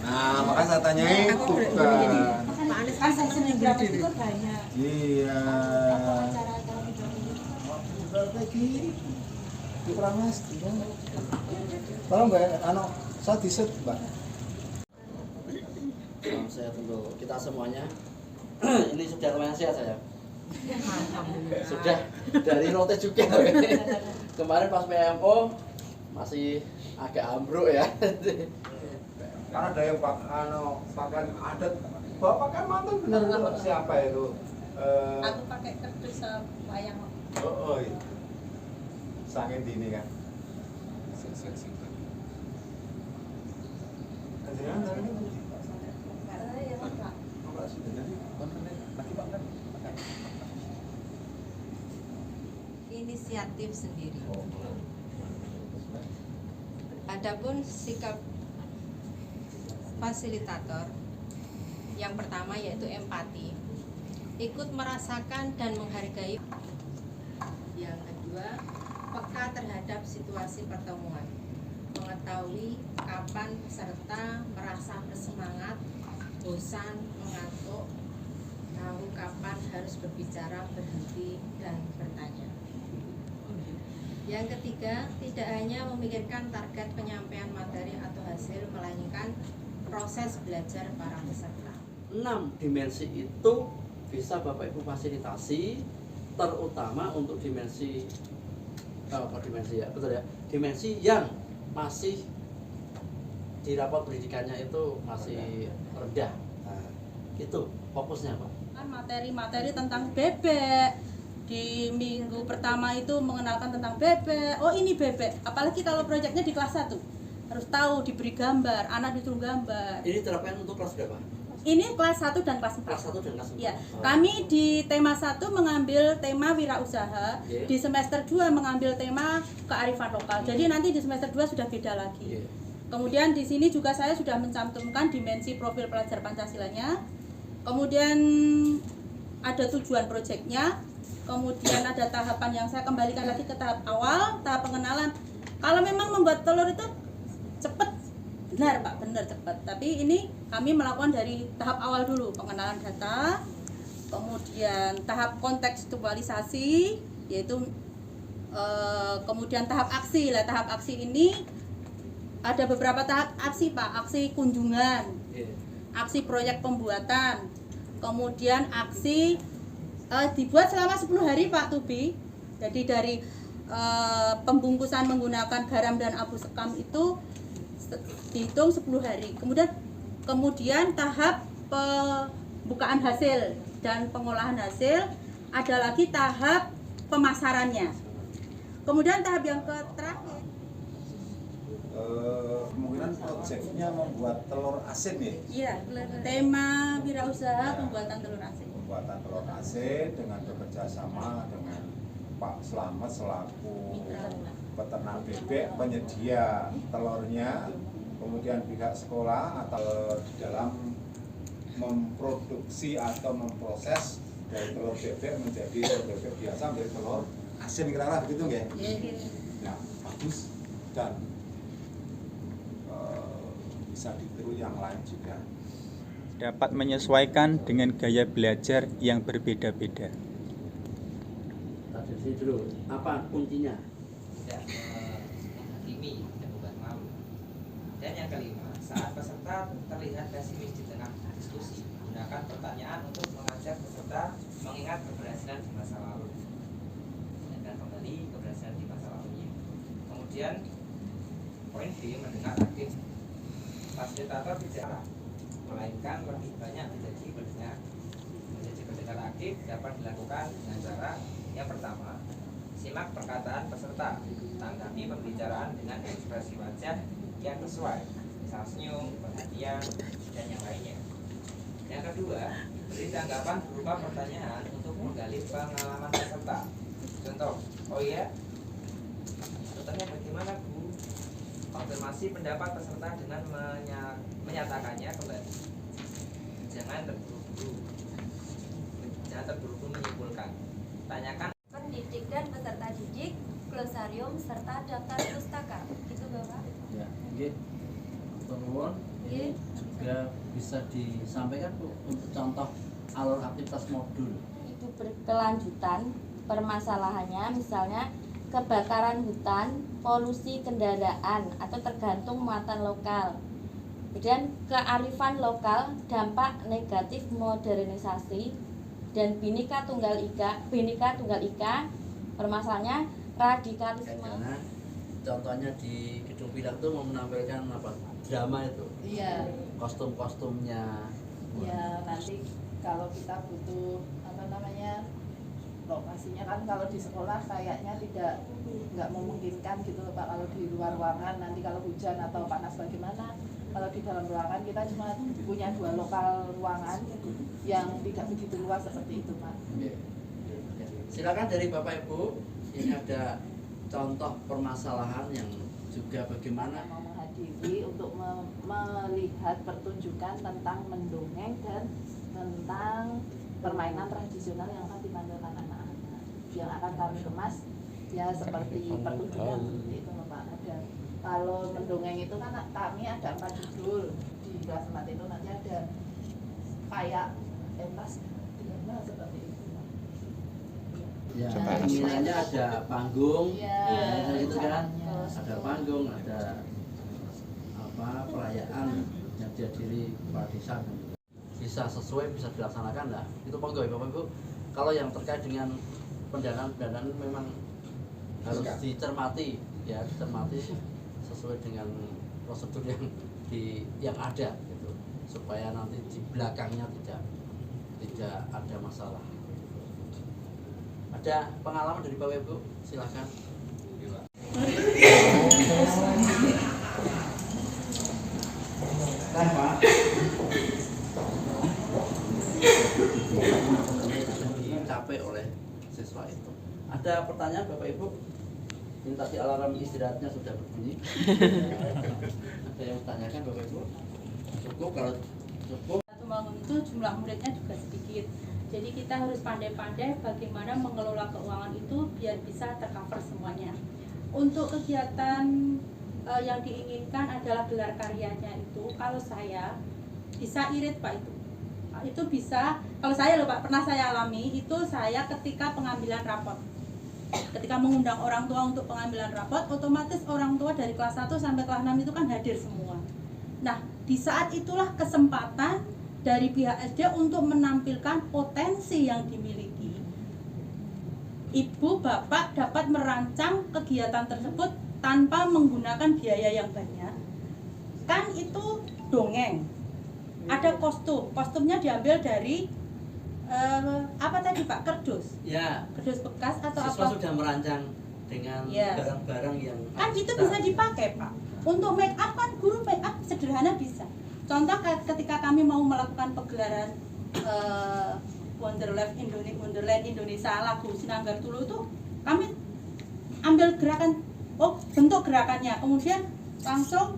Nah, maka saya tanya itu kan. Pak Anies kan seneng diri. Iya. Lagi kurang mas, tolong mbak, saya diset mbak. Salam sehat untuk kita semuanya. Ini sudah lumayan sehat saya. Sudah dari rote juga. Kemarin pas PMO masih agak ambruk ya. Karena ada yang pakaian adat, bapak pakai mantul benar siapa itu? Aku pakai kerdus wayang. Oh iya. Sangat dini kan. Inisiatif sendiri. Adapun sikap fasilitator yang pertama yaitu empati, ikut merasakan dan menghargai. Yang kedua, peka terhadap situasi pertemuan, mengetahui kapan peserta merasa bersemangat, bosan, mengantuk, tahu kapan harus berbicara, berhenti, dan bertanya. Yang ketiga, tidak hanya memikirkan target penyampaian materi atau hasil, melainkan proses belajar para peserta. 6 dimensi itu bisa Bapak Ibu fasilitasi, terutama untuk dimensi ya, betul ya, dimensi yang masih di rapot pendidikannya itu masih rendah. Nah, itu fokusnya Pak. Kan materi-materi tentang bebek. Di minggu pertama itu mengenalkan tentang bebek. Oh ini bebek. Apalagi kalau proyeknya di kelas 1. Harus tahu, diberi gambar, anak disuruh gambar. Ini terapkan untuk kelas berapa? Ini kelas 1 dan kelas 4. Kelas 1 dan kelas 4. Ya, kami di tema 1 mengambil tema wirausaha, di semester 2 mengambil tema kearifan lokal. Jadi nanti di semester 2 sudah beda lagi. Kemudian di sini juga saya sudah mencantumkan dimensi profil pelajar Pancasilanya. Kemudian ada tujuan proyeknya. Kemudian ada tahapan yang saya kembalikan lagi ke tahap awal, tahap pengenalan. Kalau memang membuat telur itu cepat, benar Pak, benar cepat. Tapi ini kami melakukan dari tahap awal dulu, pengenalan data, kemudian tahap kontekstualisasi, yaitu kemudian tahap aksi. Lah tahap aksi ini ada beberapa tahap aksi Pak, aksi kunjungan, aksi proyek pembuatan, kemudian aksi dibuat selama 10 hari Pak Tubi. Jadi dari pembungkusan menggunakan garam dan abu sekam itu dihitung 10 hari. Kemudian tahap pembukaan hasil dan pengolahan hasil, ada lagi tahap pemasarannya. Kemudian tahap yang terakhir kemungkinan proyeknya membuat telur asin ya? Iya, tema wirausaha pembuatan telur asin. Pembuatan telur asin dengan bekerja sama dengan Pak Slamet selaku peternak bebek, penyedia telurnya, kemudian pihak sekolah atau di dalam memproduksi atau memproses dari telur bebek menjadi telur bebek biasa menjadi telur asin, kira-kira begitu nggak? Nah, bagus dan bisa ditiru yang lain juga. Dapat menyesuaikan dengan gaya belajar yang berbeda-beda. Tadi sini dulu, apa kuncinya? Tidak menghakimi dan bukan malu. Dan yang kelima, saat peserta terlihat pesimis di tengah diskusi, gunakan pertanyaan untuk mengajak peserta mengingat keberhasilan di masa lalu dan kembali keberhasilan di masa lalunya. Kemudian poin D, mendengar aktif. Fasilitator bicara, melainkan lebih banyak menjadi pendengar. Menjadi pendengar aktif dapat dilakukan dengan cara yang pertama, simak perkataan peserta, tanggapi pembicaraan dengan ekspresi wajah yang sesuai, misal senyum, perhatian, dan yang lainnya. Yang kedua, beri tanggapan berupa pertanyaan untuk menggali pengalaman peserta. Contoh, oh iya, contohnya bagaimana Bu? Konfirmasi pendapat peserta dengan menyatakannya kembali. Jangan terburu-buru menyimpulkan. Tanyakan. Pendidik dan peserta didik, masalah daftar pustaka, gitu Bapak. Ya, oke. Teman, ini juga bisa disampaikan Bu untuk contoh alur aktivitas modul. Itu berkelanjutan permasalahannya, misalnya kebakaran hutan, polusi kendaraan atau tergantung muatan lokal. Kemudian kearifan lokal, dampak negatif modernisasi dan Bhinneka Tunggal Ika. Permasalahannya radikalisme. Karena contohnya di Gedung Pilar itu mau menampilkan apa? Drama itu. Iya. Kostum-kostumnya. Ya nanti kalau kita butuh lokasinya kan kalau di sekolah kayaknya nggak memungkinkan gitu Pak, kalau di luar ruangan nanti kalau hujan atau panas bagaimana. Kalau di dalam ruangan kita cuma punya 2 lokal ruangan yang tidak begitu luas seperti itu Pak. Silakan dari Bapak Ibu, ini ada contoh permasalahan yang juga bagaimana Mau menghadiri untuk melihat pertunjukan tentang mendongeng dan tentang permainan tradisional yang akan ditampilkan anak-anak, yang akan kami kemas ya seperti pertunjukan seperti itu Pak. Ada kalau mendongeng itu kan kami ada 4 judul di kelas 4 itu, nanti ada kayak entas seperti itu. ya nilainya ada panggung, Ya, gitu kan, caranya. ada panggung, ada apa perayaan yang dihadiri kepala desa, bisa sesuai, bisa dilaksanakan lah. Itu monggo ya Bapak Ibu. Kalau yang terkait dengan pendanaan memang harus dicermati, ya dicermati sesuai dengan prosedur yang ada gitu, supaya nanti di belakangnya tidak ada masalah. Ada pengalaman dari Bapak Ibu? Silakan. Kan Pak. Capek oleh siswa itu. Ada pertanyaan Bapak Ibu? Ini tadi alarm istirahatnya sudah berbunyi. Ada yang bertanyakan Bapak Ibu? Cukup, kalau cukup. Temanggung itu jumlah muridnya juga sedikit. Jadi kita harus pandai-pandai bagaimana mengelola keuangan itu biar bisa tercover semuanya. Untuk kegiatan yang diinginkan adalah gelar karyanya itu, kalau saya bisa irit Pak itu. Itu bisa, kalau saya loh Pak, pernah saya alami itu saya ketika pengambilan rapot. Ketika mengundang orang tua untuk pengambilan rapot, otomatis orang tua dari kelas 1 sampai kelas 6 itu kan hadir semua. Nah, di saat itulah kesempatan dari pihak SD untuk menampilkan potensi yang dimiliki. Ibu, bapak dapat merancang kegiatan tersebut tanpa menggunakan biaya yang banyak. Kan itu dongeng. Ada kostumnya diambil dari apa tadi Pak? Kerdus. Ya. Kerdus bekas atau Siswa apa? sudah merancang dengan Ya. barang-barang yang Kan itu bisa dipakai Pak. Untuk make up kan guru make up sederhana bisa. Contoh ketika kami mau melakukan pegelaran Wonderland Indonesia lagu Sinanggar Tulu itu, kami ambil gerakan, bentuk gerakannya, kemudian langsung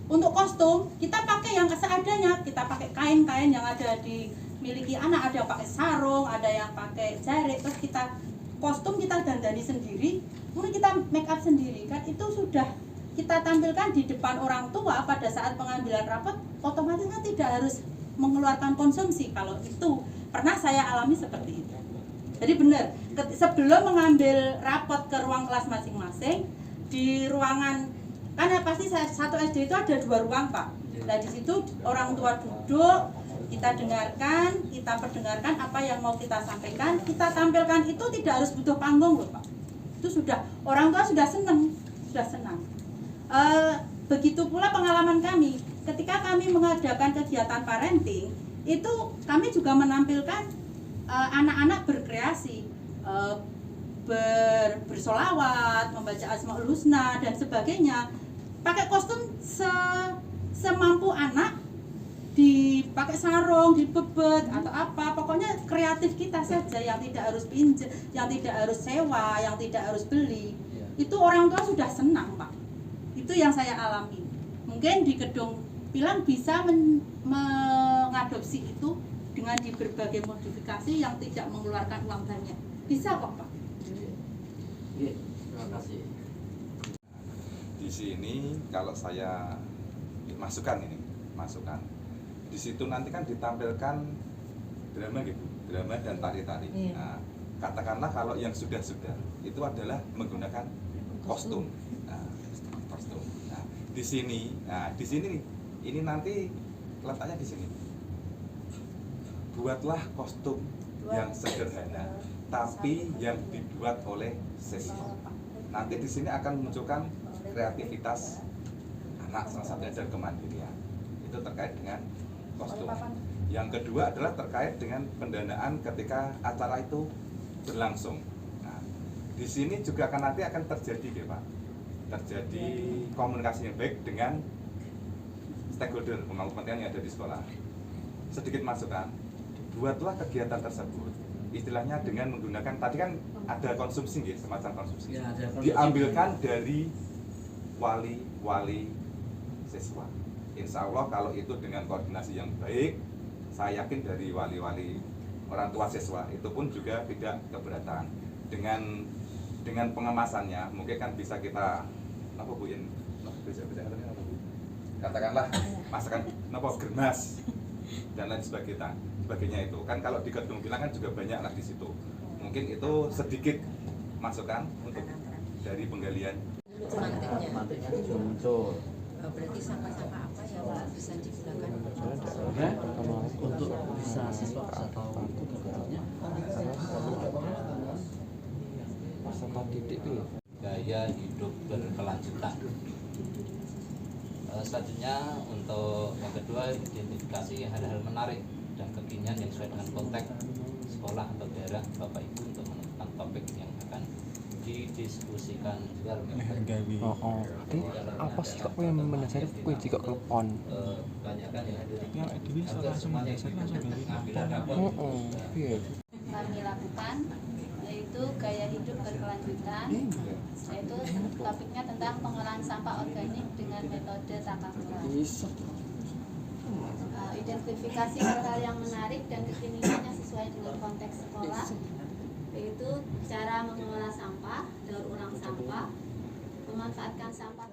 untuk kostum kita pakai yang seadanya, kita pakai kain-kain yang ada dimiliki anak, ada yang pakai sarung, ada yang pakai jarik, terus kita kostum kita dandani sendiri, kemudian kita make up sendiri, kan itu sudah kita tampilkan di depan orang tua pada saat pengambilan rapot, otomatis kan tidak harus mengeluarkan konsumsi. Kalau itu pernah saya alami seperti itu. Jadi benar, sebelum mengambil rapot ke ruang kelas masing-masing, di ruangan, karena pasti satu SD itu ada 2 ruang Pak. Nah di situ orang tua duduk, kita dengarkan, kita perdengarkan apa yang mau kita sampaikan, kita tampilkan. Itu tidak harus butuh panggung loh Pak. Itu sudah, orang tua sudah senang. Begitu pula pengalaman kami ketika kami mengadakan kegiatan parenting, itu kami juga menampilkan anak-anak berkreasi, bersolawat, membaca Asmaul Husna dan sebagainya, pakai kostum semampu anak, dipakai sarung, dibebet atau apa, pokoknya kreatif kita saja, yang tidak harus pinjam, yang tidak harus sewa, yang tidak harus beli. Itu orang tua sudah senang Pak. Itu yang saya alami. Mungkin di Gedung Pilang bisa mengadopsi itu dengan di berbagai modifikasi yang tidak mengeluarkan uang banyak. Bisa kok Pak. Iya, terima kasih. di sini kalau saya masukan di situ nanti kan ditampilkan drama gitu, drama dan tari-tari. Nah, katakanlah kalau yang sudah itu adalah menggunakan kostum. Kostum. Nah, di sini ini nanti letaknya di sini. Buatlah kostum yang sederhana, tapi yang dibuat oleh siswa. Nanti di sini akan memunculkan kreativitas anak, salah satunya dari kemandirian. Itu terkait dengan kostum. Yang kedua adalah terkait dengan pendanaan ketika acara itu berlangsung. Nah, di sini juga nanti akan terjadi, Pak, terjadi komunikasi yang baik dengan stakeholder pemangku kepentingan yang ada di sekolah. Sedikit masukan, buatlah kegiatan tersebut istilahnya dengan menggunakan, tadi kan ada konsumsi gitu, semacam konsumsi Ya, ada konsumsi. diambilkan dari wali siswa. Insya Allah kalau itu dengan koordinasi yang baik, saya yakin dari wali-wali orang tua siswa itu pun juga tidak keberatan dengan pengemasannya. Mungkin kan bisa kita katakanlah masakan germas dan lain sebagainya itu kan kalau di Kedung Bilang kan juga banyak lah di situ. Mungkin itu sedikit masukan untuk dari penggalian. Mantiknya juga muncul. Berarti sampah-sampah apa yang bisa digunakan Untuk bisa siswa bisa tahu bentuknya. Peserta didik itu gaya hidup berkelanjutan. Selanjutnya untuk yang kedua, identifikasi hal-hal menarik dan kekinian yang sesuai dengan konteks sekolah atau daerah Bapak Ibu untuk menentukan topik yang akan didiskusikan juga. apa sih kok yang mendasari kue jika kelepon Kebanyakan yang hadir ya itu bisa langsung mendasari langsung dari iya kami lakukan yaitu gaya hidup berkelanjutan, yaitu topiknya tentang pengolahan sampah organik dengan metode tata kelola. Identifikasi hal-hal yang menarik dan kekinian yang sesuai dengan konteks sekolah, yaitu cara mengelola sampah, daur ulang sampah, memanfaatkan sampah